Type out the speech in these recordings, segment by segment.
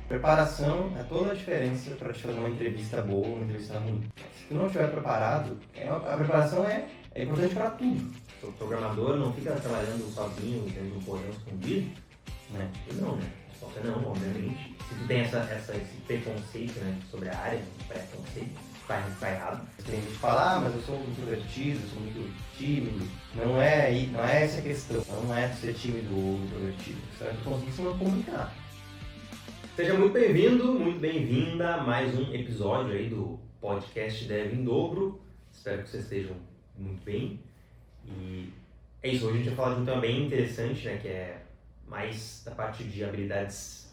Preparação é toda a diferença para te fazer uma entrevista boa ou uma entrevista ruim. Se tu não estiver preparado, a preparação é importante para tudo. O programador não fica trabalhando sozinho dentro de um porão escondido, né? Não, né? Só que não, obviamente. Se tu tem esse preconceito, né, sobre a área, preconceito, tá errado. Tem gente que fala, mas eu sou muito introvertido, eu sou muito tímido. Não é essa a questão. Não é ser tímido ou introvertido. Você vai conseguir se comunicar. Seja muito bem-vindo, muito bem-vinda a mais um episódio aí do podcast Dev em Dobro. Espero que vocês estejam muito bem. E é isso, hoje a gente vai falar de um tema bem interessante, né, que é mais da parte de habilidades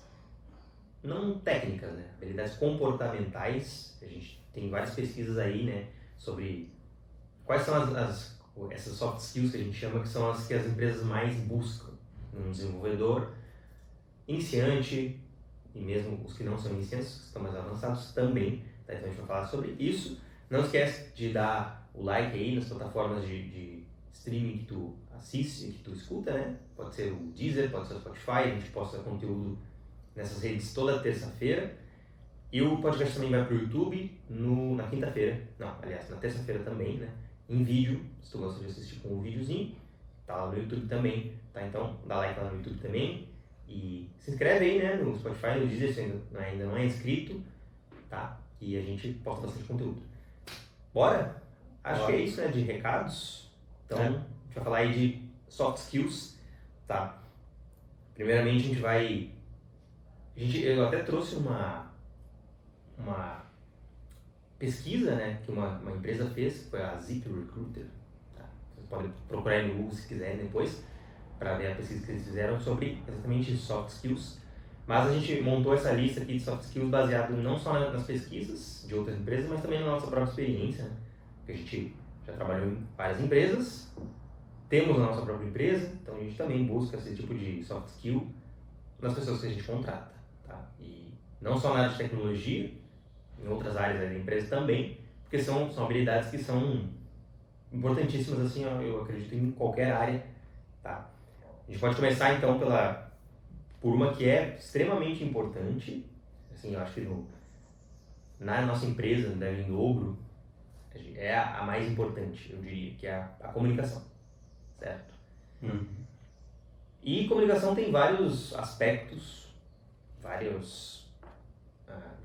não técnicas, né, habilidades comportamentais. A gente tem várias pesquisas aí, né, sobre quais são essas soft skills que a gente chama, que são as que as empresas mais buscam num desenvolvedor iniciante, e mesmo os que não são iniciantes, que estão mais avançados também, tá? Então a gente vai falar sobre isso. Não esquece de dar o like aí nas plataformas de streaming que tu assiste, que tu escuta, né? Pode ser o Deezer, pode ser o Spotify, a gente posta conteúdo nessas redes toda terça-feira. E o podcast também vai pro YouTube na quinta-feira, na terça-feira também, né? Em vídeo, se tu gosta de assistir com um videozinho, tá lá no YouTube também, tá? Então dá like lá no YouTube também. E se inscreve aí, né, no Spotify, no Deezer, se ainda não é inscrito, tá? E a gente posta bastante conteúdo. Bora? Acho que é isso, né, de recados. Então, a gente vai falar aí de soft skills, tá? Primeiramente, eu até trouxe uma pesquisa, né, que uma empresa fez, que foi a ZipRecruiter, tá? Vocês podem procurar aí no Google se quiserem depois, para ver a pesquisa que eles fizeram sobre exatamente soft skills. Mas a gente montou essa lista aqui de soft skills baseado não só nas pesquisas de outras empresas, mas também na nossa própria experiência, né? Porque a gente já trabalhou em várias empresas, temos a nossa própria empresa, então a gente também busca esse tipo de soft skill nas pessoas que a gente contrata, tá? E não só na área de tecnologia, em outras áreas da empresa também, porque são habilidades que são importantíssimas, assim, eu acredito, em qualquer área, tá? A gente pode começar então por uma que é extremamente importante, assim, eu acho que na nossa empresa, no Dev em Dobro, é a mais importante, eu diria, que é a comunicação, certo? E comunicação tem vários aspectos, vários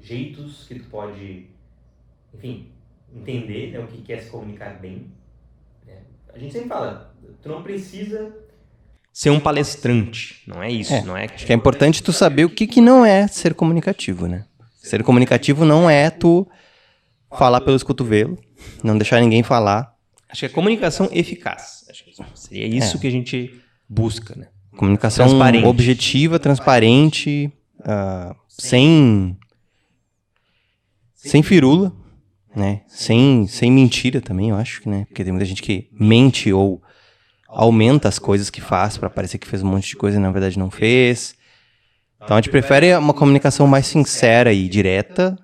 jeitos que tu pode, enfim, entender, né, o que é se comunicar bem, né? A gente sempre fala, tu não precisa ser um palestrante, não é isso, não é? Acho que é importante tu saber o que não é ser comunicativo, né? Ser comunicativo não é tu falar pelos cotovelos, não deixar ninguém falar. Acho que é comunicação eficaz. Acho que seria isso que a gente busca, né? Comunicação objetiva, transparente, sem firula, né? Sem mentira também, eu acho, né? Porque tem muita gente que mente ou aumenta as coisas que faz para parecer que fez um monte de coisa e na verdade não fez. Então a gente prefere uma comunicação mais sincera e direta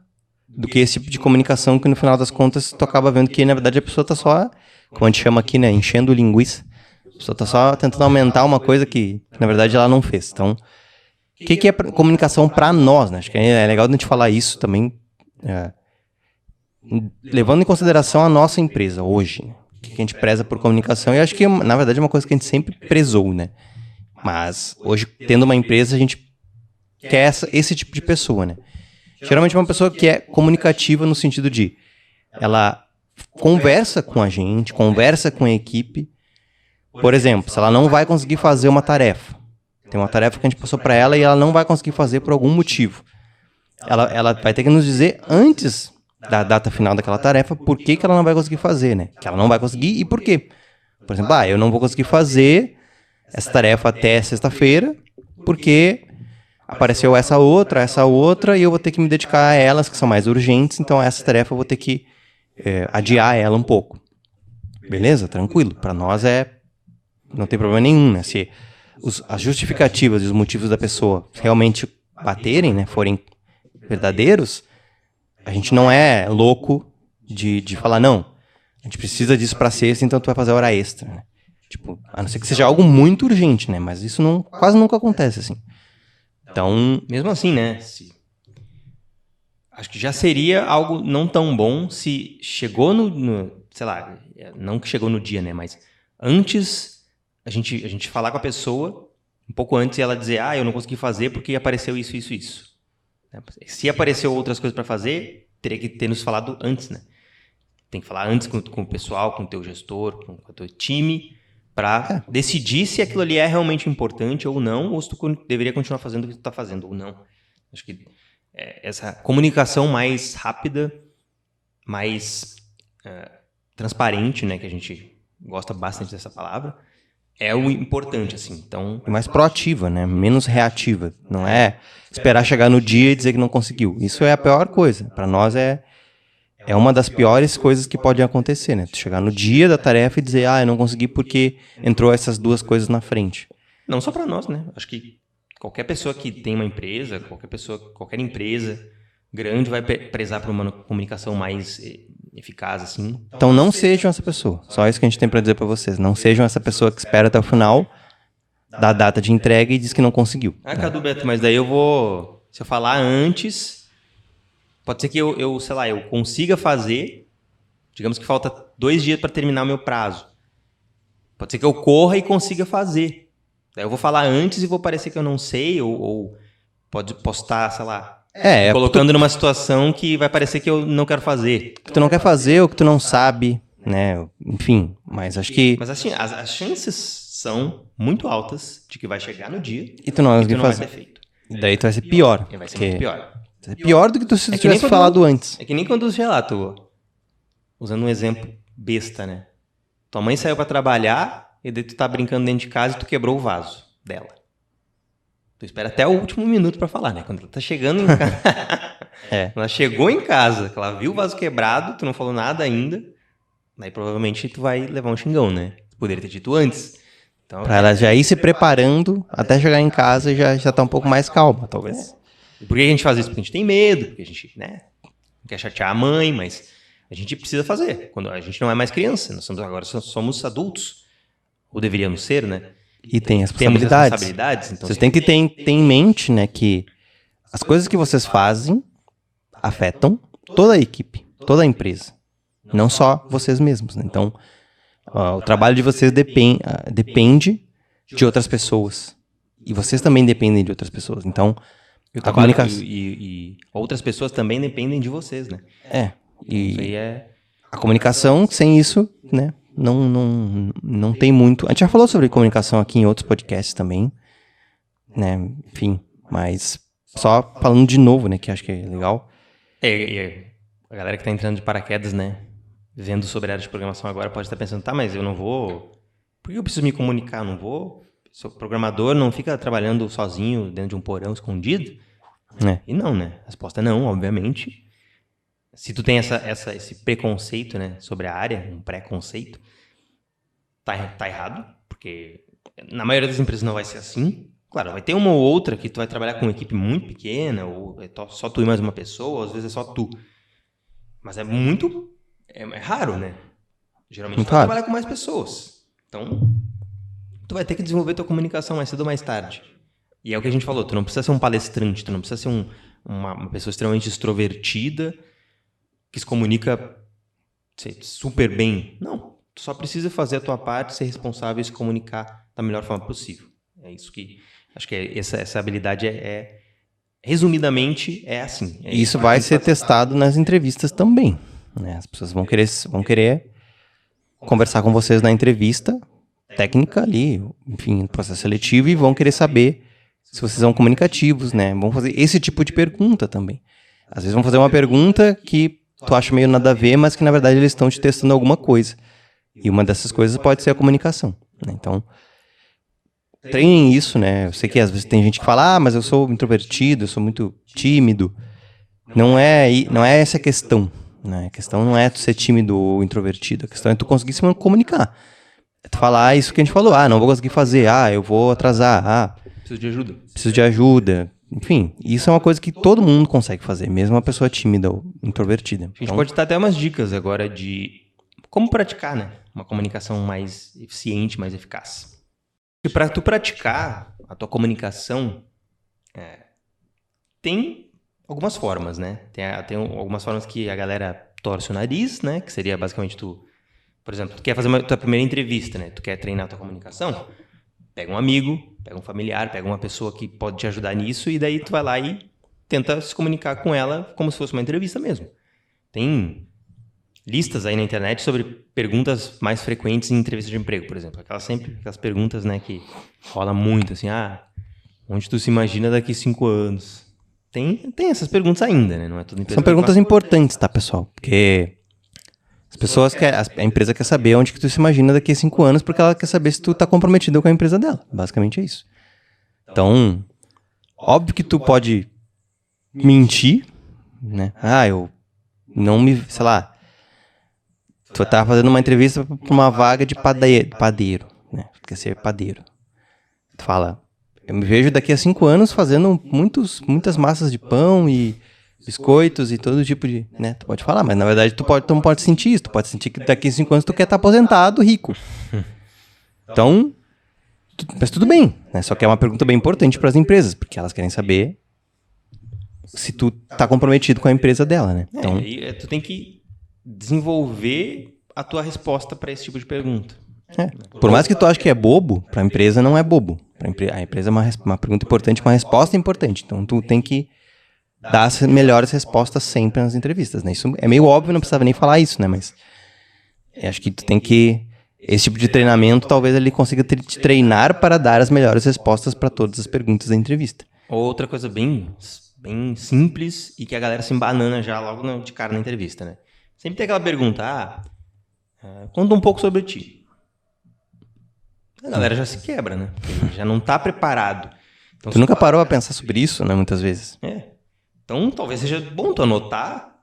do que esse tipo de comunicação que no final das contas tu acaba vendo que na verdade a pessoa tá só, como a gente chama aqui, né, enchendo linguiça. A pessoa tá só tentando aumentar uma coisa que na verdade ela não fez. Então, o que é comunicação para nós, né? Acho que é legal a gente falar isso também, levando em consideração a nossa empresa hoje, né? Que a gente preza por comunicação, e acho que, na verdade, é uma coisa que a gente sempre prezou, né? Mas, hoje, tendo uma empresa, a gente quer esse tipo de pessoa, né? Geralmente, uma pessoa que é comunicativa no sentido de ela conversa com a gente, conversa com a equipe. Por exemplo, se ela não vai conseguir fazer uma tarefa, tem uma tarefa que a gente passou para ela e ela não vai conseguir fazer por algum motivo. Ela vai ter que nos dizer antes da data final daquela tarefa, por que ela não vai conseguir fazer, né? Que ela não vai conseguir e por quê. Por exemplo, eu não vou conseguir fazer essa tarefa até sexta-feira, porque apareceu essa outra, e eu vou ter que me dedicar a elas, que são mais urgentes, então essa tarefa eu vou ter que adiar ela um pouco. Beleza? Tranquilo. Para nós não tem problema nenhum, né? Se as justificativas e os motivos da pessoa realmente baterem, né, forem verdadeiros, a gente não é louco de falar, não, a gente precisa disso pra sexta, então tu vai fazer hora extra, né? Tipo, a não ser que seja algo muito urgente, né? Mas isso quase nunca acontece, assim. Então, mesmo assim, né? Se acho que já seria algo não tão bom se chegou sei lá, não que chegou no dia, né? Mas antes a gente falar com a pessoa, um pouco antes, e ela dizer, eu não consegui fazer porque apareceu isso, isso, isso. Se apareceu outras coisas para fazer, teria que ter nos falado antes, né? Tem que falar antes com o pessoal, com o teu gestor, com o teu time, para decidir se aquilo ali é realmente importante ou não, ou se tu deveria continuar fazendo o que tu está fazendo ou não. Acho que essa comunicação mais rápida, mais transparente, né, que a gente gosta bastante dessa palavra, é o importante, assim. Então, mais proativa, né, menos reativa. Não é esperar chegar no dia e dizer que não conseguiu. Isso é a pior coisa. Para nós é uma das piores coisas que podem acontecer, né? Tu chegar no dia da tarefa e dizer, eu não consegui porque entrou essas duas coisas na frente. Não só para nós, né? Acho que qualquer pessoa que tem uma empresa, qualquer empresa grande vai prezar por uma comunicação mais eficaz, assim. Então não sejam essa pessoa. Só isso que a gente tem para dizer para vocês. Não sejam essa pessoa que espera até o final da data de entrega e diz que não conseguiu. Cadu Beto, mas daí se eu falar antes, pode ser que eu sei lá, eu consiga fazer, digamos que falta 2 dias para terminar o meu prazo. Pode ser que eu corra e consiga fazer. Daí eu vou falar antes e vou parecer que eu não sei, ou posso estar, sei lá, colocando numa situação que vai parecer que eu não quero fazer. Que tu não quer fazer ou que tu não sabe, né? Enfim, mas acho que... Mas assim, as chances são muito altas de que vai chegar no dia e tu não vai fazer. Feito. E daí tu vai ser pior. Vai ser muito pior. Vai ser pior do que tu se tivesse falado antes. É que nem quando, sei lá, usando um exemplo besta, né? Tua mãe saiu pra trabalhar e daí tu tá brincando dentro de casa e tu quebrou o vaso dela. Tu espera até o último minuto pra falar, né? Quando ela tá chegando em casa. Ela chegou em casa, que ela viu o vaso quebrado, tu não falou nada ainda. Daí provavelmente tu vai levar um xingão, né? Tu poderia ter dito antes. Então, pra ela já ir se preparando até chegar em casa e já tá um pouco mais calma, talvez. E por que a gente faz isso? Porque a gente tem medo, porque a gente, né? Não quer chatear a mãe, mas a gente precisa fazer. Quando a gente não é mais criança, agora somos adultos. Ou deveríamos ser, né? E tem responsabilidades. Então, vocês têm que ter em mente, né, que as coisas que vocês fazem afetam toda a equipe, toda a empresa. Não só vocês mesmos, né? Então, o trabalho de vocês depende de outras pessoas. E vocês também dependem de outras pessoas. Então, a comunicação... E outras pessoas também dependem de vocês, né? E a comunicação, sem isso, né? Não tem muito... A gente já falou sobre comunicação aqui em outros podcasts também, né? Enfim, mas só falando de novo, né? Que acho que é legal. A galera que tá entrando de paraquedas, né? Vendo sobre a área de programação agora pode estar pensando, mas eu não vou... Por que eu preciso me comunicar? Eu não vou... Sou programador, não fica trabalhando sozinho dentro de um porão escondido? E não, né? A resposta é não, obviamente. Se tu tem esse preconceito, né, sobre a área, um pré-conceito, tá errado, porque na maioria das empresas não vai ser assim. Claro, vai ter uma ou outra que tu vai trabalhar com uma equipe muito pequena, ou só tu e mais uma pessoa, ou às vezes é só tu. Mas é raro, né? Geralmente tu vai trabalhar com mais pessoas. Então, tu vai ter que desenvolver tua comunicação mais cedo ou mais tarde. E é o que a gente falou, tu não precisa ser um palestrante, tu não precisa ser uma pessoa extremamente extrovertida, que se comunica super bem. Não, tu só precisa fazer a tua parte, ser responsável e se comunicar da melhor forma possível. É isso que... Acho que essa habilidade resumidamente, é assim. Isso vai ser testado nas entrevistas também, né? As pessoas vão querer conversar com vocês na entrevista técnica ali, enfim, no processo seletivo, e vão querer saber se vocês são comunicativos, né? Vão fazer esse tipo de pergunta também. Às vezes vão fazer uma pergunta que tu acha meio nada a ver, mas que na verdade eles estão te testando alguma coisa. E uma dessas coisas pode ser a comunicação, né? Então, treinem isso, né? Eu sei que às vezes tem gente que fala, mas eu sou introvertido, eu sou muito tímido. Não é essa a questão, né? A questão não é tu ser tímido ou introvertido, a questão é tu conseguir se comunicar. É tu falar isso que a gente falou, não vou conseguir fazer, eu vou atrasar, preciso de ajuda. Enfim, isso é uma coisa que todo mundo consegue fazer, mesmo uma pessoa tímida ou introvertida. A gente pode dar até umas dicas agora de como praticar, né? Uma comunicação mais eficiente, mais eficaz. E para tu praticar a tua comunicação, tem algumas formas, né? Tem algumas formas que a galera torce o nariz, né? Que seria basicamente tu... Por exemplo, tu quer fazer tua primeira entrevista, né? Tu quer treinar tua comunicação? Pega um amigo, pega um familiar, pega uma pessoa que pode te ajudar nisso e daí tu vai lá e tenta se comunicar com ela como se fosse uma entrevista mesmo. Tem listas aí na internet sobre perguntas mais frequentes em entrevista de emprego, por exemplo. Aquelas perguntas, né, que rola muito, assim, onde tu se imagina daqui 5 anos? Tem essas perguntas ainda, né? Não é tudo empresa. São perguntas importantes, tá, pessoal? Porque as pessoas a empresa quer saber onde que tu se imagina daqui a 5 anos, porque ela quer saber se tu tá comprometido com a empresa dela. Basicamente é isso. Então, óbvio que tu pode mentir, né? Eu não me, sei lá, tu tava fazendo uma entrevista pra uma vaga de padeiro, né? Tu quer ser padeiro. Tu fala, eu me vejo daqui a 5 anos fazendo muitas massas de pão e biscoitos e todo tipo de, né? Tu pode falar, mas na verdade tu não pode sentir isso. Tu pode sentir que daqui a 5 anos tu quer estar aposentado, rico. Então, mas tudo bem, né? Só que é uma pergunta bem importante para as empresas, porque elas querem saber se tu tá comprometido com a empresa dela, né? Então, tu tem que desenvolver a tua resposta para esse tipo de pergunta. Por mais que tu ache que é bobo, para a empresa não é bobo. A empresa é uma pergunta importante, uma resposta importante. Então, tu tem que dar as melhores respostas sempre nas entrevistas, né? Isso é meio óbvio, não precisava nem falar isso, né? Mas eu acho que tu tem que... Esse tipo de treinamento, talvez ele consiga te treinar para dar as melhores respostas para todas as perguntas da entrevista. Outra coisa bem simples e que a galera se embanana já logo de cara na entrevista, né? Sempre tem aquela pergunta, conta um pouco sobre ti. A galera já se quebra, né? Porque já não tá preparado. Então, tu nunca parou a pensar sobre isso, né? Muitas vezes. Então, talvez seja bom tu anotar,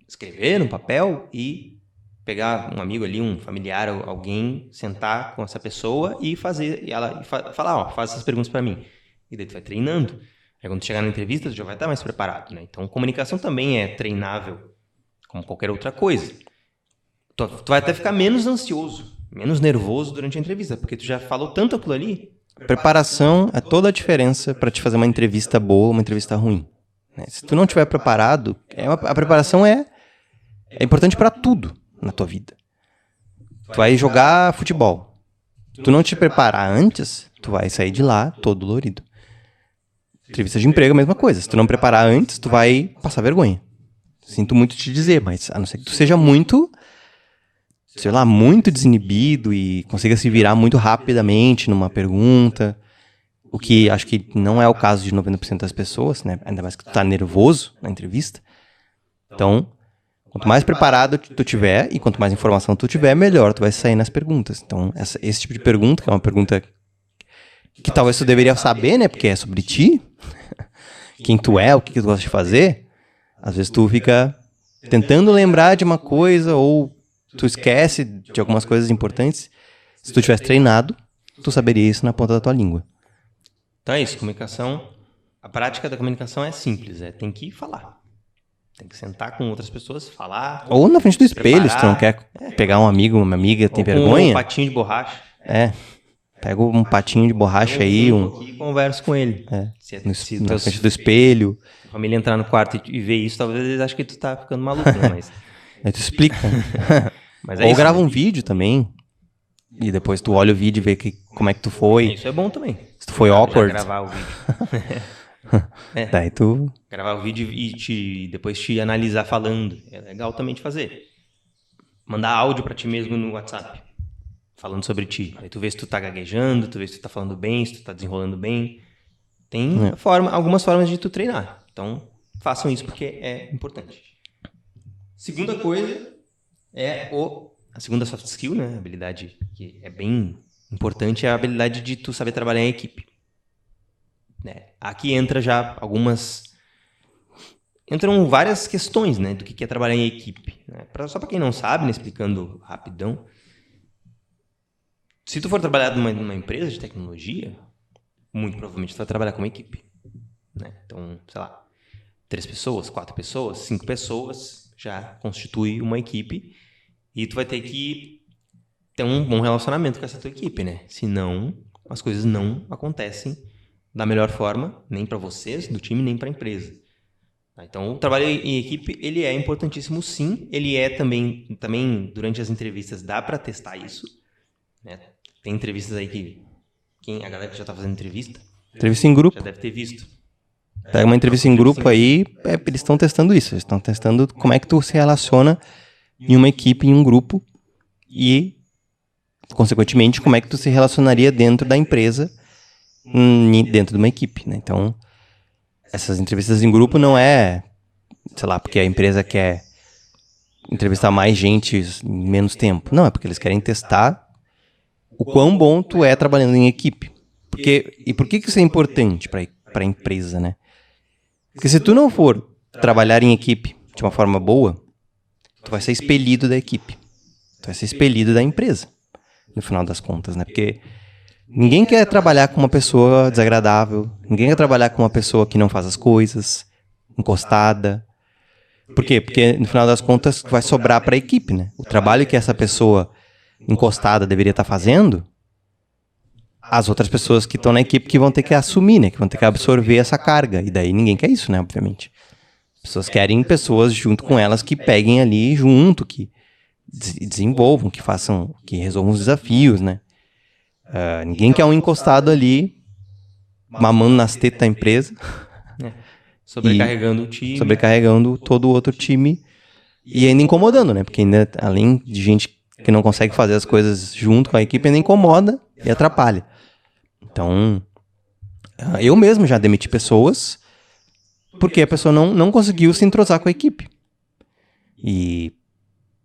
escrever no papel e pegar um amigo ali, um familiar, alguém, sentar com essa pessoa e falar, faz essas perguntas para mim. E daí tu vai treinando. Aí quando tu chegar na entrevista, tu já vai estar mais preparado, né? Então, comunicação também é treinável, como qualquer outra coisa. Tu vai até ficar menos ansioso, menos nervoso durante a entrevista, porque tu já falou tanto aquilo ali. Preparação é toda a diferença para te fazer uma entrevista boa ou uma entrevista ruim. Se tu não estiver preparado, a preparação é importante para tudo na tua vida. Tu vai jogar futebol. Tu não te preparar antes, tu vai sair de lá todo dolorido. Entrevista de emprego é a mesma coisa. Se tu não preparar antes, tu vai passar vergonha. Sinto muito te dizer, mas a não ser que tu seja muito desinibido e consiga se virar muito rapidamente numa pergunta, o que acho que não é o caso de 90% das pessoas, né? Ainda mais que tu tá nervoso na entrevista. Então, quanto mais preparado tu tiver e quanto mais informação tu tiver, melhor tu vai sair nas perguntas. Então, esse tipo de pergunta, que é uma pergunta que talvez tu deveria saber, né? Porque é sobre ti, quem tu é, o que tu gosta de fazer. Às vezes tu fica tentando lembrar de uma coisa ou tu esquece de algumas coisas importantes. Se tu tivesse treinado, tu saberia isso na ponta da tua língua. Então é isso, comunicação. A prática da comunicação é simples, tem que falar. Tem que sentar com outras pessoas, falar. Ou na frente do espelho, se tu não quer pegar um amigo, uma amiga, tem vergonha. Um patinho de borracha. Pega um patinho de borracha aí. E conversa com ele. Na frente do espelho. Se a família entrar no quarto e ver isso, talvez eles achem que tu tá ficando maluco, né? Mas... Aí tu explica. Mas ou grava um vídeo também. E depois tu olha o vídeo e vê como é que tu foi. Isso é bom também. Se tu foi awkward. Gravar o vídeo. Daí tu... Gravar o vídeo e depois te analisar falando. É legal também de fazer. Mandar áudio pra ti mesmo no WhatsApp. Falando sobre ti. Aí tu vê se tu tá gaguejando, tu vê se tu tá falando bem, se tu tá desenrolando bem. Tem algumas formas de tu treinar. Então, façam isso porque é importante. Segunda coisa é a segunda soft skill, né? A habilidade que é bem importante é a habilidade de tu saber trabalhar em equipe. Né? Aqui entra já entram várias questões, né, do que é trabalhar em equipe. Né? Só para quem não sabe, né, explicando rapidão, se tu for trabalhar numa empresa de tecnologia, muito provavelmente tu vai trabalhar com uma equipe. Né? Então, sei lá, 3 pessoas, 4 pessoas, 5 pessoas já constitui uma equipe e tu vai ter que ter um bom relacionamento com essa tua equipe, né? Senão, as coisas não acontecem da melhor forma, nem para vocês do time, nem para a empresa. Então, o trabalho em equipe, ele é importantíssimo, sim. Ele é também durante as entrevistas, dá para testar isso. Né? Tem entrevistas aí que a galera que já está fazendo entrevista Entrevista em grupo. já deve ter visto. Pega uma entrevista em grupo aí, eles estão testando isso. Eles estão testando como é que tu se relaciona em uma equipe, em um grupo. E, consequentemente, como é que tu se relacionaria dentro da empresa, dentro de uma equipe, né? Então, essas entrevistas em grupo não é, sei lá, porque a empresa quer entrevistar mais gente em menos tempo. Não, é porque eles querem testar o quão bom tu é trabalhando em equipe. E por que isso é importante para a empresa, né? Porque se tu não for trabalhar em equipe de uma forma boa, tu vai ser expelido da equipe. Tu vai ser expelido da empresa, no final das contas, né? Porque ninguém quer trabalhar com uma pessoa desagradável, ninguém quer trabalhar com uma pessoa que não faz as coisas, encostada. Por quê? Porque, no final das contas, vai sobrar para a equipe, né? O trabalho que essa pessoa encostada deveria estar fazendo, as outras pessoas que estão na equipe que vão ter que assumir, né? Que vão ter que absorver essa carga. E daí ninguém quer isso, né? Obviamente. As pessoas querem pessoas junto com elas que peguem ali junto, que desenvolvam, que façam, que resolvam os desafios, né? Ninguém quer um encostado ali, mamando nas tetas da empresa. Sobrecarregando o time. Sobrecarregando todo o outro time e ainda incomodando, né? Porque ainda, além de gente que não consegue fazer as coisas junto com a equipe, ainda incomoda e atrapalha. Então, eu mesmo já demiti pessoas porque a pessoa não conseguiu se entrosar com a equipe. E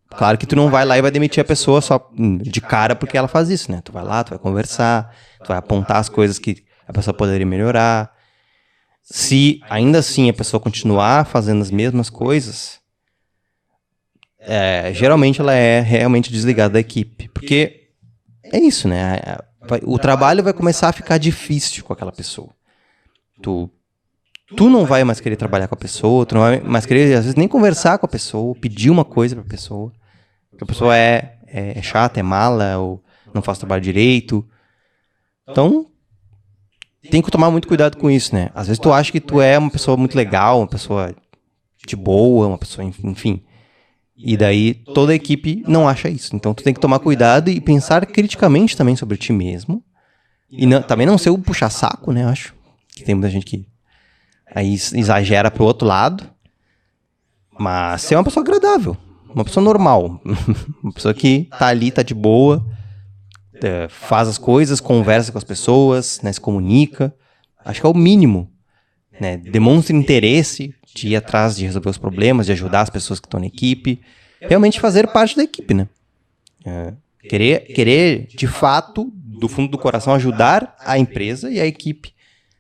claro que tu não vai lá e vai demitir a pessoa só de cara porque ela faz isso, né? Tu vai lá, tu vai conversar, tu vai apontar as coisas que a pessoa poderia melhorar. Se ainda assim a pessoa continuar fazendo as mesmas coisas, geralmente ela é realmente desligada da equipe. Porque é isso, né? O trabalho vai começar a ficar difícil com aquela pessoa. Tu não vai mais querer trabalhar com a pessoa, tu não vai mais querer, às vezes, nem conversar com a pessoa, pedir uma coisa pra pessoa. Porque a pessoa é chata, é mala, ou não faz o trabalho direito. Então, tem que tomar muito cuidado com isso, né? Às vezes tu acha que tu é uma pessoa muito legal, uma pessoa de boa, uma pessoa, enfim. E daí toda a equipe não acha isso. Então tu tem que tomar cuidado e pensar criticamente também sobre ti mesmo. E também não ser o puxa-saco, né? Acho que tem muita gente que aí exagera pro outro lado. Mas ser uma pessoa agradável, uma pessoa normal. Uma pessoa que tá ali, tá de boa, faz as coisas, conversa com as pessoas, né, se comunica. Acho que é o mínimo, né? Demonstra interesse de ir atrás de resolver os problemas, de ajudar as pessoas que estão na equipe. Realmente fazer parte da equipe, né? Querer, de fato, do fundo do coração, ajudar a empresa e a equipe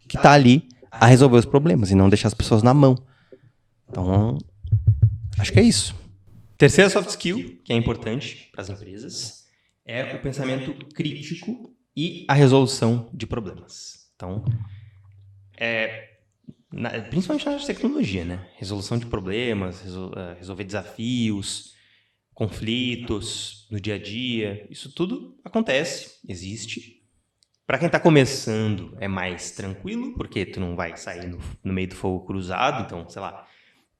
que está ali a resolver os problemas e não deixar as pessoas na mão. Então, acho que é isso. Terceira soft skill, que é importante para as empresas, é o pensamento crítico e a resolução de problemas. Então, principalmente na área de tecnologia, né? Resolução de problemas, resolver desafios, conflitos no dia a dia. Isso tudo acontece, existe. Para quem está começando é mais tranquilo, porque tu não vai sair no meio do fogo cruzado. Então, sei lá,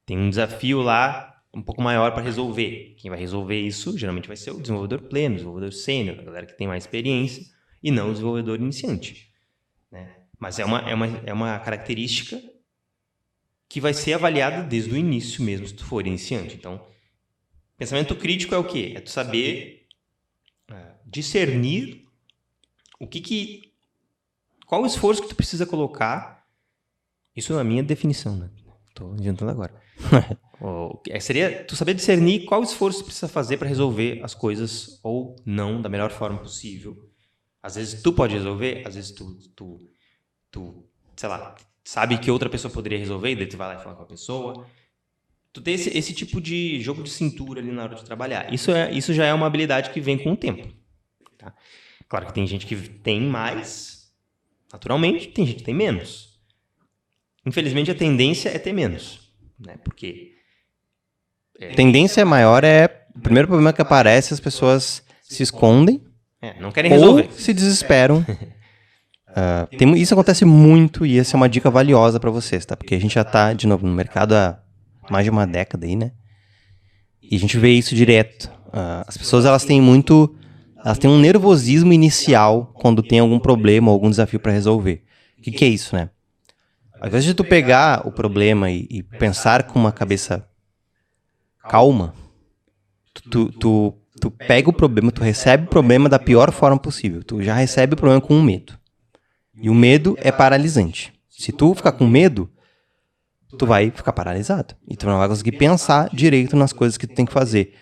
tem um desafio lá um pouco maior para resolver. Quem vai resolver isso geralmente vai ser o desenvolvedor pleno, o desenvolvedor sênior, a galera que tem mais experiência, e não o desenvolvedor iniciante, né? Mas é uma característica que vai ser avaliada desde o início mesmo, se tu for iniciante. Então, pensamento crítico é o quê? É tu saber discernir qual o esforço que tu precisa colocar. Isso é a minha definição, né? Estou inventando agora. Seria tu saber discernir qual esforço tu precisa fazer para resolver as coisas ou não da melhor forma possível. Às vezes tu pode resolver, às vezes tu sei lá, sabe que outra pessoa poderia resolver, e daí tu vai lá e fala com a pessoa. Tu tem esse tipo de jogo de cintura ali na hora de trabalhar. Isso já é uma habilidade que vem com o tempo. Tá? Claro que tem gente que tem mais, naturalmente, tem gente que tem menos. Infelizmente, a tendência é ter menos, né? Porque Tendência maior o primeiro problema que aparece, as pessoas se escondem não querem resolver. Ou se desesperam. Isso acontece muito e essa é uma dica valiosa para vocês, tá? Porque a gente já está, de novo, no mercado há mais de uma década aí, né? E a gente vê isso direto. As pessoas, elas têm um nervosismo inicial quando tem algum problema ou algum desafio para resolver. O que é isso, né? Ao invés de tu pegar o problema e pensar com uma cabeça calma, tu pega o problema, tu recebe o problema da pior forma possível. Tu já recebe o problema com um medo. E o medo é paralisante. Se tu ficar com medo, tu vai ficar paralisado. E tu não vai conseguir pensar direito nas coisas que tu tem que fazer.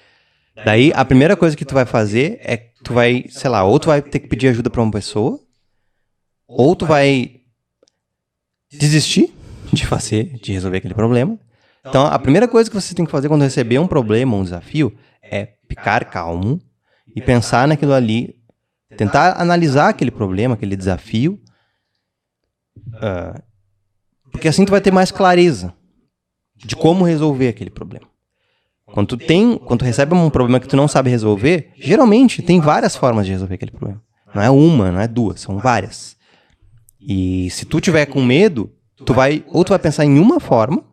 Daí, a primeira coisa que tu vai fazer é que tu vai, sei lá, ou tu vai ter que pedir ajuda pra uma pessoa, ou tu vai desistir de resolver aquele problema. Então, a primeira coisa que você tem que fazer quando receber um problema, um desafio, é ficar calmo e pensar naquilo ali, tentar analisar aquele problema, aquele desafio, porque assim tu vai ter mais clareza de como resolver aquele problema. Quando tu recebe um problema que tu não sabe resolver, geralmente tem várias formas de resolver aquele problema. Não é uma, não é duas, são várias. E se tu tiver com medo, tu vai pensar em uma forma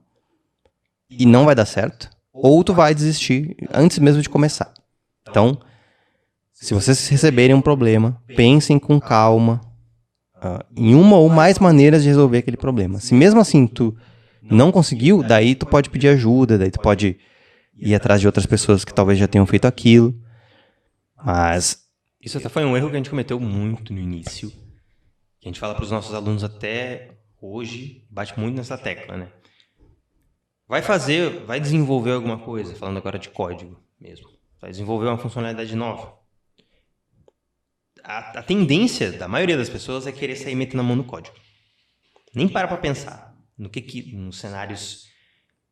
e não vai dar certo, ou tu vai desistir antes mesmo de começar. Então, se vocês receberem um problema, pensem com calma em uma ou mais maneiras de resolver aquele problema. Se mesmo assim tu não conseguiu, daí tu pode pedir ajuda, daí tu pode ir atrás de outras pessoas que talvez já tenham feito aquilo. Mas isso até foi um erro que a gente cometeu muito no início. Que a gente fala para os nossos alunos até hoje, bate muito nessa tecla, né? Vai desenvolver alguma coisa, falando agora de código mesmo. Vai desenvolver uma funcionalidade nova. A tendência da maioria das pessoas é querer sair metendo a mão no código. Nem para pensar nos cenários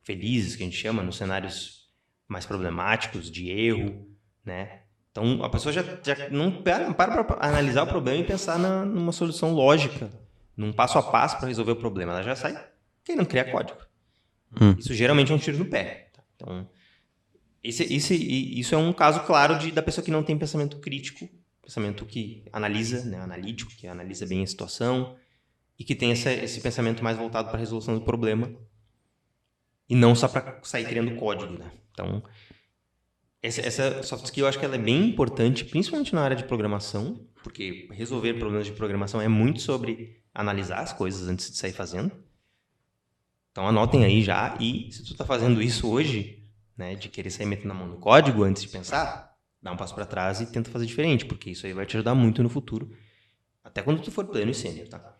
felizes, que a gente chama, nos cenários mais problemáticos, de erro, né? Então, a pessoa já não para analisar o problema e pensar numa solução lógica, num passo a passo para resolver o problema. Ela já sai querendo criar código. Isso geralmente é um tiro no pé. Tá? Então, isso é um caso claro da pessoa que não tem pensamento crítico, pensamento que analisa, né, analítico, que analisa bem a situação e que tem esse pensamento mais voltado para a resolução do problema e não só para sair criando código. Né? Então, essa soft skill eu acho que ela é bem importante, principalmente na área de programação, porque resolver problemas de programação é muito sobre analisar as coisas antes de sair fazendo. Então anotem aí já, e se tu está fazendo isso hoje, né, de querer sair metendo a mão no código antes de pensar, dá um passo para trás e tenta fazer diferente, porque isso aí vai te ajudar muito no futuro, até quando tu for pleno e sênior, tá?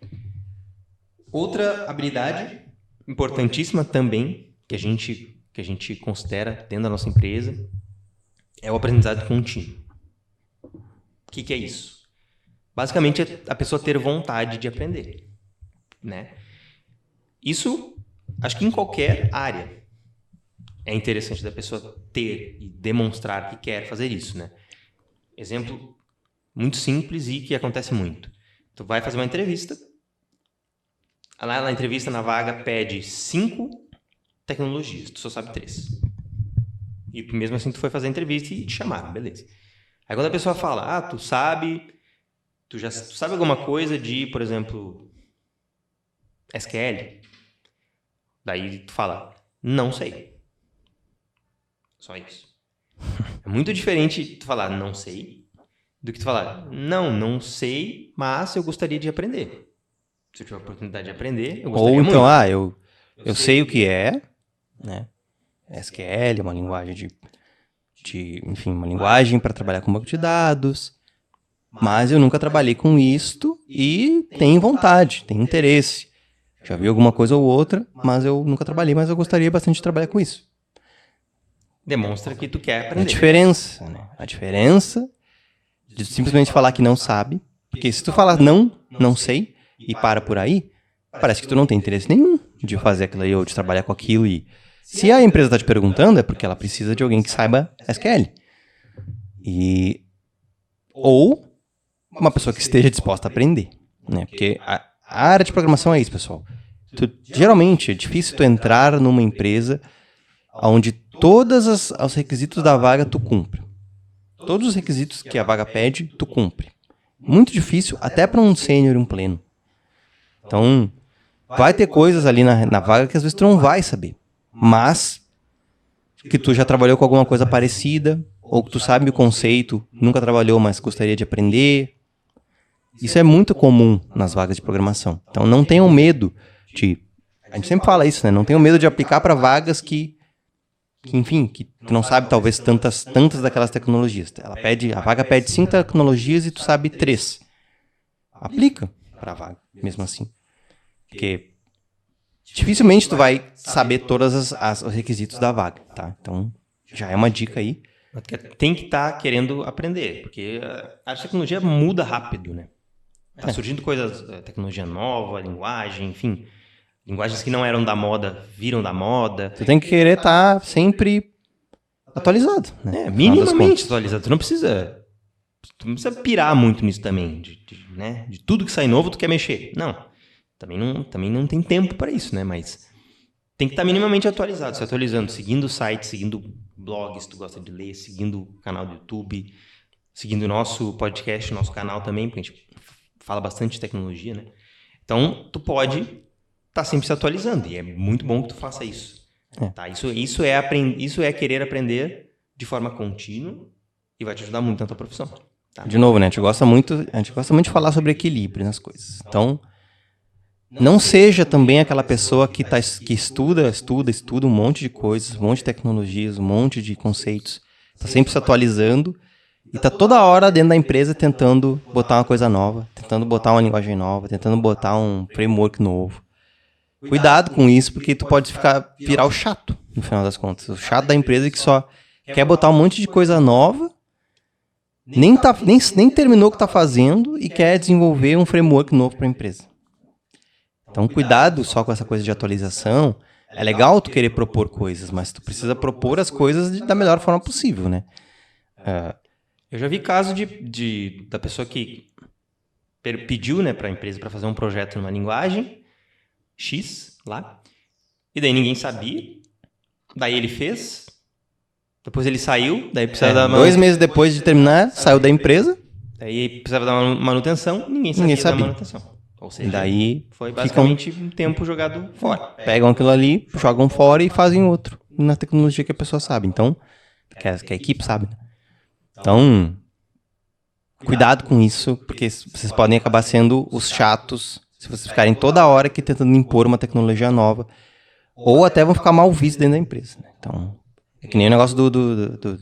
Outra habilidade importantíssima também, que a gente considera dentro da nossa empresa, é o aprendizado contínuo. O que é isso? Basicamente é a pessoa ter vontade de aprender, né? Isso, acho que em qualquer área é interessante da pessoa ter e demonstrar que quer fazer isso, né? Exemplo muito simples e que acontece muito. Tu vai fazer uma entrevista, lá na entrevista, na vaga, pede 5 tecnologias, tu só sabe 3. E mesmo assim tu foi fazer a entrevista e te chamaram, beleza. Aí quando a pessoa fala, tu sabe alguma coisa de, por exemplo, SQL? Daí tu fala, não sei. Só isso. É muito diferente tu falar não sei do que tu falar não sei, mas eu gostaria de aprender. Se eu tiver a oportunidade de aprender, eu gostaria muito. Ou então, eu sei o que é, né? SQL é uma linguagem enfim, uma linguagem para trabalhar com banco de dados, mas eu nunca trabalhei com isto e tenho vontade, tenho interesse. Já vi alguma coisa ou outra, mas eu nunca trabalhei, mas eu gostaria bastante de trabalhar com isso. Demonstra que tu quer aprender. A diferença de simplesmente falar que não sabe, porque se tu falar não sei, e para por aí, parece que tu não tem interesse nenhum de fazer aquilo aí ou de trabalhar com aquilo. E se a empresa está te perguntando, é porque ela precisa de alguém que saiba SQL. Ou uma pessoa que esteja disposta a aprender, né? Porque a área de programação é isso, pessoal. Geralmente é difícil tu entrar numa empresa onde todos os requisitos da vaga tu cumpre. Todos os requisitos que a vaga pede, tu cumpre. Muito difícil, até para um sênior e um pleno. Então, vai ter coisas ali na vaga que às vezes tu não vai saber. Mas que tu já trabalhou com alguma coisa parecida, ou que tu sabe o conceito, nunca trabalhou, mas gostaria de aprender. Isso é muito comum nas vagas de programação. Então não tenham medo de... A gente sempre fala isso, né? Não tenham medo de aplicar para vagas que não sabe talvez tantas daquelas tecnologias. A vaga pede 5 tecnologias e tu sabe 3. Aplica para a vaga, mesmo assim. Porque dificilmente tu vai saber todos os requisitos da vaga, tá? Então, já é uma dica aí. Tem que estar querendo aprender, porque a tecnologia muda rápido, né? Tá surgindo coisas, tecnologia nova, linguagem, enfim. Linguagens que não eram da moda, viram da moda. Tu tem que querer estar sempre atualizado, né? Minimamente atualizado. Tu não precisa pirar muito nisso também, né? De tudo que sai novo, tu quer mexer. Não. Também não tem tempo para isso, né? Mas tem que estar minimamente atualizado. Se atualizando, seguindo o site, seguindo blogs, se tu gosta de ler, seguindo o canal do YouTube, seguindo o nosso podcast, nosso canal também, porque a gente fala bastante de tecnologia, né? Então, tu pode estar sempre se atualizando. E é muito bom que tu faça isso. Tá? Isso é querer aprender de forma contínua e vai te ajudar muito na tua profissão. Tá? De novo, né? A gente gosta muito de falar sobre equilíbrio nas coisas. Então, não seja também aquela pessoa que estuda um monte de coisas, um monte de tecnologias, um monte de conceitos, está sempre se atualizando e está toda hora dentro da empresa tentando botar uma coisa nova, tentando botar uma linguagem nova, tentando botar um framework novo. Cuidado com isso, porque tu pode virar o chato, no final das contas. O chato da empresa que só quer botar um monte de coisa nova, nem terminou o que está fazendo e quer desenvolver um framework novo para a empresa. Então, cuidado só com essa coisa de atualização. É legal tu querer propor coisas, mas tu precisa propor as coisas da melhor forma possível, né? Eu já vi caso da pessoa que pediu, né, para a empresa para fazer um projeto numa linguagem X lá, e daí ninguém sabia, daí ele fez, depois ele saiu, daí precisava dar 2 meses depois de terminar, saiu da empresa, daí precisava dar manutenção, ninguém sabia dar manutenção. Ou seja, daí foi basicamente um tempo jogado fora. Pegam aquilo ali, jogam fora e fazem outro, na tecnologia que a pessoa sabe, então, que a equipe sabe. Então, cuidado com isso, porque vocês podem acabar sendo os chatos, se vocês ficarem toda hora aqui tentando impor uma tecnologia nova, ou até vão ficar mal vistos dentro da empresa. Né? Então, é que nem o negócio do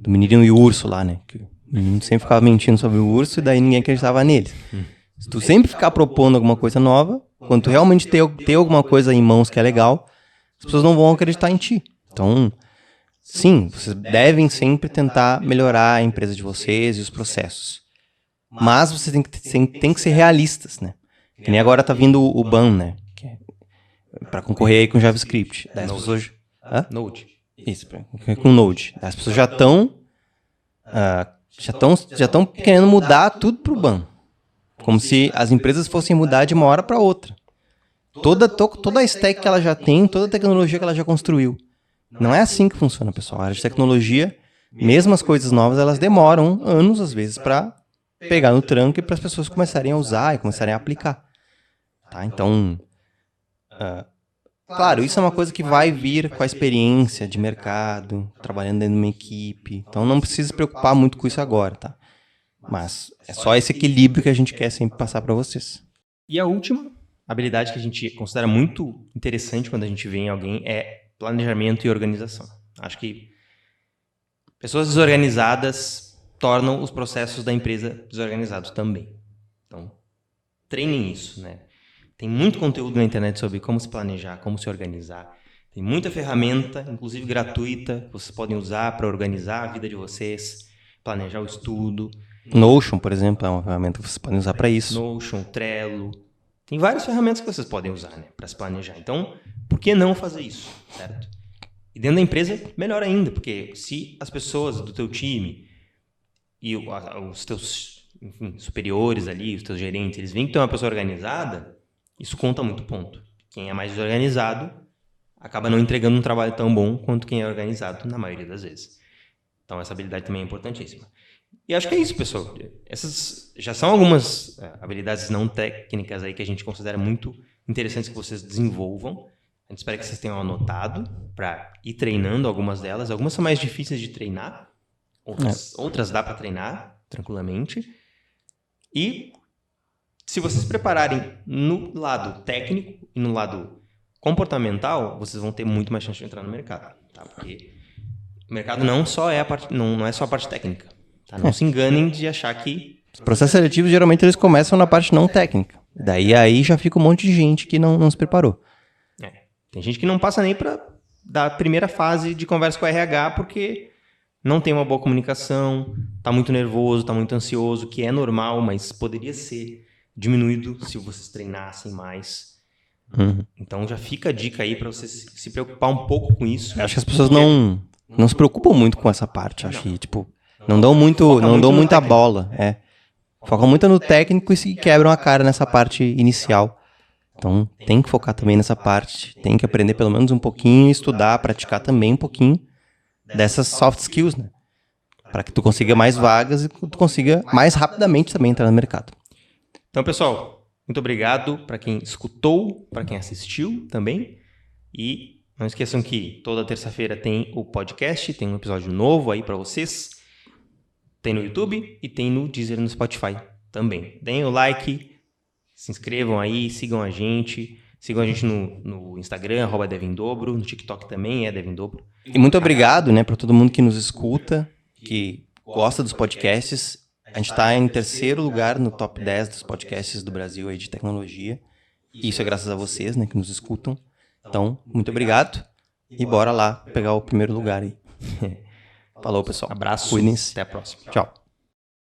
menininho e o urso lá, né? Que o menino sempre ficava mentindo sobre o urso e daí ninguém acreditava nele. Se tu sempre ficar propondo alguma coisa nova, quando tu realmente ter alguma coisa em mãos que é legal, as pessoas não vão acreditar em ti. Então, sim, vocês devem sempre tentar melhorar a empresa de vocês e os processos. Mas vocês têm que ser realistas, né? Que nem agora tá vindo o BAN, né? Para concorrer aí com JavaScript. Daí as pessoas... Node. Isso, com Node. As pessoas já estão querendo mudar tudo pro BAN. Como se as empresas fossem mudar de uma hora para outra. Toda a stack que ela já tem, toda a tecnologia que ela já construiu. Não é assim que funciona, pessoal. A área de tecnologia, mesmo as coisas novas, elas demoram anos, às vezes, para pegar no tranco e para as pessoas começarem a usar e começarem a aplicar. Tá? Então, claro, isso é uma coisa que vai vir com a experiência de mercado, trabalhando dentro de uma equipe. Então, não precisa se preocupar muito com isso agora, tá? Mas é só esse equilíbrio que a gente quer sempre passar para vocês. E a última habilidade que a gente considera muito interessante quando a gente vê em alguém é planejamento e organização. Acho que pessoas desorganizadas tornam os processos da empresa desorganizados também. Então, treinem isso, né? Tem muito conteúdo na internet sobre como se planejar, como se organizar. Tem muita ferramenta, inclusive gratuita, que vocês podem usar para organizar a vida de vocês, planejar o estudo. Notion, por exemplo, é uma ferramenta que vocês podem usar para isso. Notion, Trello. Tem várias ferramentas que vocês podem usar, né, para se planejar. Então, por que não fazer isso, certo? E dentro da empresa, melhor ainda, porque se as pessoas do teu time e os teus superiores ali, os teus gerentes, eles veem que tu é uma pessoa organizada, isso conta muito ponto. Quem é mais desorganizado acaba não entregando um trabalho tão bom quanto quem é organizado na maioria das vezes. Então, essa habilidade também é importantíssima. E acho que é isso, pessoal. Essas já são algumas habilidades não técnicas aí que a gente considera muito interessantes que vocês desenvolvam. A gente espera que vocês tenham anotado para ir treinando algumas delas. Algumas são mais difíceis de treinar, outras dá para treinar tranquilamente. E se vocês prepararem no lado técnico e no lado comportamental, vocês vão ter muito mais chance de entrar no mercado, tá? Porque o mercado não é só a parte técnica, tá? Não se enganem de achar que Os processos seletivos, geralmente, eles começam na parte não técnica. Daí aí já fica um monte de gente que não se preparou. tem gente que não passa nem para da primeira fase de conversa com o RH porque não tem uma boa comunicação, tá muito nervoso, tá muito ansioso, que é normal, mas poderia ser diminuído se vocês treinassem mais. Então já fica a dica aí para vocês se preocupar um pouco com isso. Eu acho que as pessoas não se preocupam muito com essa parte. Acho que, tipo, não dão muita bola. Focam muito no técnico e se quebram a cara nessa parte inicial. Então, tem que focar também nessa parte. Tem que aprender pelo menos um pouquinho, estudar, praticar também um pouquinho dessas soft skills, né? Para que tu consiga mais vagas e tu consiga mais rapidamente também entrar no mercado. Então, pessoal, muito obrigado para quem escutou, para quem assistiu também. E não esqueçam que toda terça-feira tem o podcast, tem um episódio novo aí para vocês. Tem no YouTube e tem no Deezer e no Spotify também. Deem o like, se inscrevam aí, sigam a gente. Sigam a gente no Instagram, @devindobro, no TikTok também é devindobro. E muito obrigado, né, para todo mundo que nos escuta, que gosta dos podcasts. A gente está em terceiro lugar no top 10 dos podcasts do Brasil aí de tecnologia. E isso é graças a vocês, né, que nos escutam. Então, muito obrigado. E bora lá pegar o primeiro lugar aí. Falou, pessoal. Abraço. Cuidem-se. Até a próxima. Tchau.